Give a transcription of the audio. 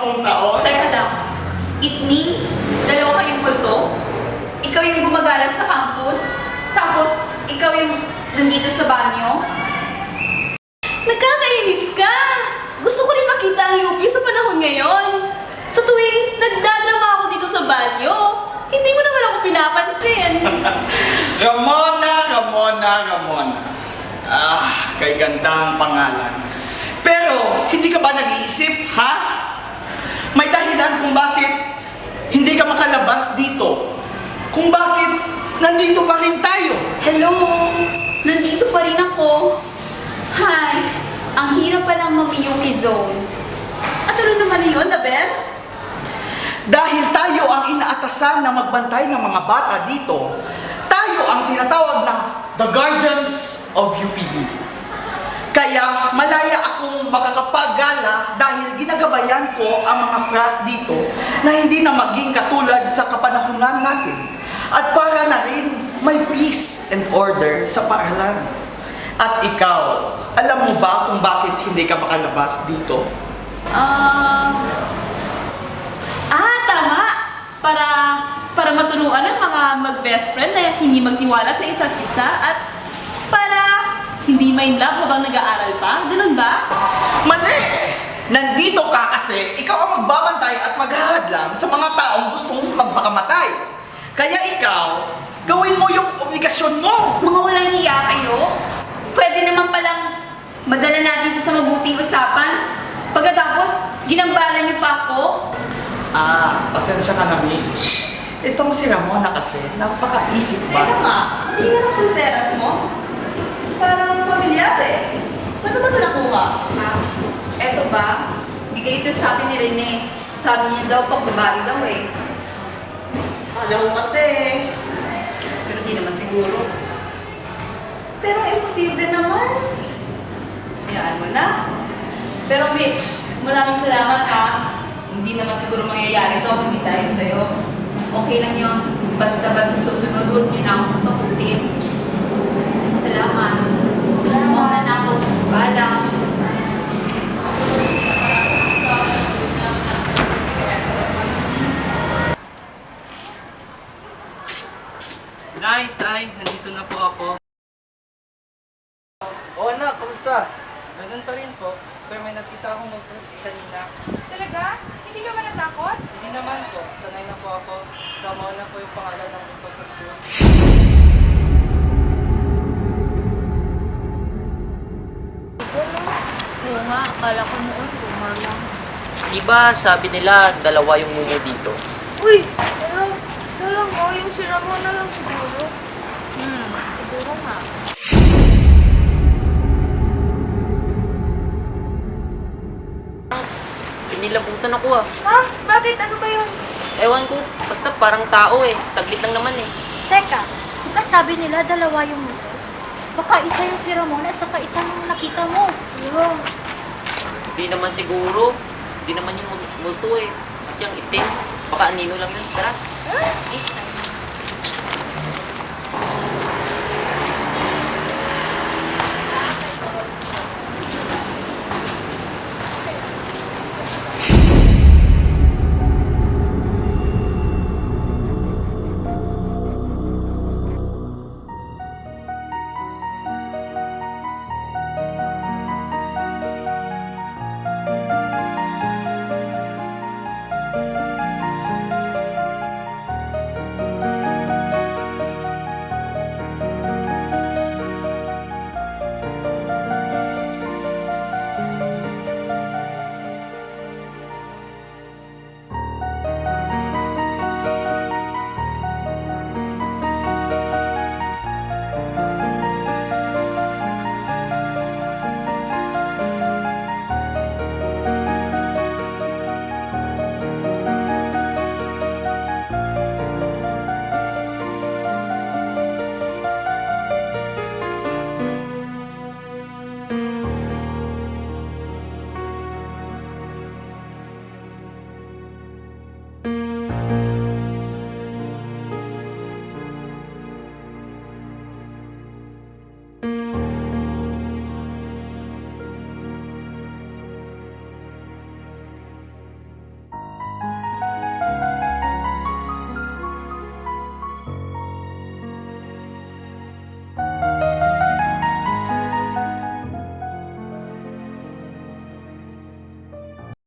10 taon? Teka lang. It means, dalawa kayong multo? Ikaw yung gumagala sa campus, tapos ikaw yung nandito sa banyo? Nakakainis ka! Gusto ko rin makita ang UP sa panahon ngayon. Sa tuwing nagdadrama ako dito sa banyo, hindi mo naman ako pinapansin. Ramona. Kay ganda ang pangalan. Pero, hindi ka ba nag-iisip, ha? May dahilan kung bakit hindi ka makalabas dito. Kung bakit nandito pa rin tayo. Hello! Nandito pa rin ako. Hi! Ang hirap palang mag-Yuki zone. At ano naman yun, Aber? Dahil tayo ang inaatasan na magbantay ng mga bata dito, tayo ang tinatawag na The Guardians of UPB. Kaya malaya akong makakapagala dahil ginagabayan ko ang mga frat dito na hindi na maging katulad sa kapanahunan natin. At para na rin may peace and order sa paaralan. At ikaw, alam mo ba kung bakit hindi ka makalabas dito? Tama! Para maturuan ang mga mag-best friend na hindi magtiwala sa isa't isa at para hindi may love habang nag-aaral pa. Ganun ba? Mali! Nandito ka kasi ikaw ang magbabantay at maghahadlang sa mga taong gustong magpakamatay. Kaya ikaw, gawin mo yung obligasyon mo! Mga walang hiya kayo? Pwede naman palang madala natin ito sa mabuting usapan. Pagkatapos, ginambalan niyo pa ako? Pasensya ka na, Mitch. Itong si Ramona kasi, napaka-isip ba? Teka nga, hindi yan ang pulseras mo. Parang pamilyar eh. Saan ba ito nakuha? Eto ba? Bigay ito sa akin ni Rene. Sabi niya daw, pagbabae daw eh. Alam mo kasi. Pero di naman siguro. Pero imposible naman. Hayaan mo na. Pero Mitch, maraming salamat ha. Hindi naman siguro mangyayari ito kung hindi dahil sa'yo. Okay lang yun. Basta ba't sa susunod, huwag niyo na akong takutin. Salamat. Mauna na ako. Paalam. Tay, nandito na po ako. Oo anak, kamusta? Ganun pa rin po, pero may nakita akong mag-post kanina. Talaga? Hindi ka ba natakot? Hindi naman po, sanay na po ako. Tama na po yung pangalan ng ito sa school. Oo nga, akala ko noon, rumor lang. Diba sabi nila dalawa yung mundo dito? Uy! Ano? Isa lang mo, yung sira mo na lang siguro. Siguro nga. Inilabutan ako ah. Ha? Bakit? Ano ba yun? Ewan ko, basta parang tao eh. Saglit lang naman eh. Teka, di ba sabi nila dalawa yung mundo? Baka isa yung si Ramon at saka isang nakita mo. Oo. Hindi naman siguro. Hindi naman yung multo eh. Kasi ang itim. Baka anino lang yun. Tara. Eh,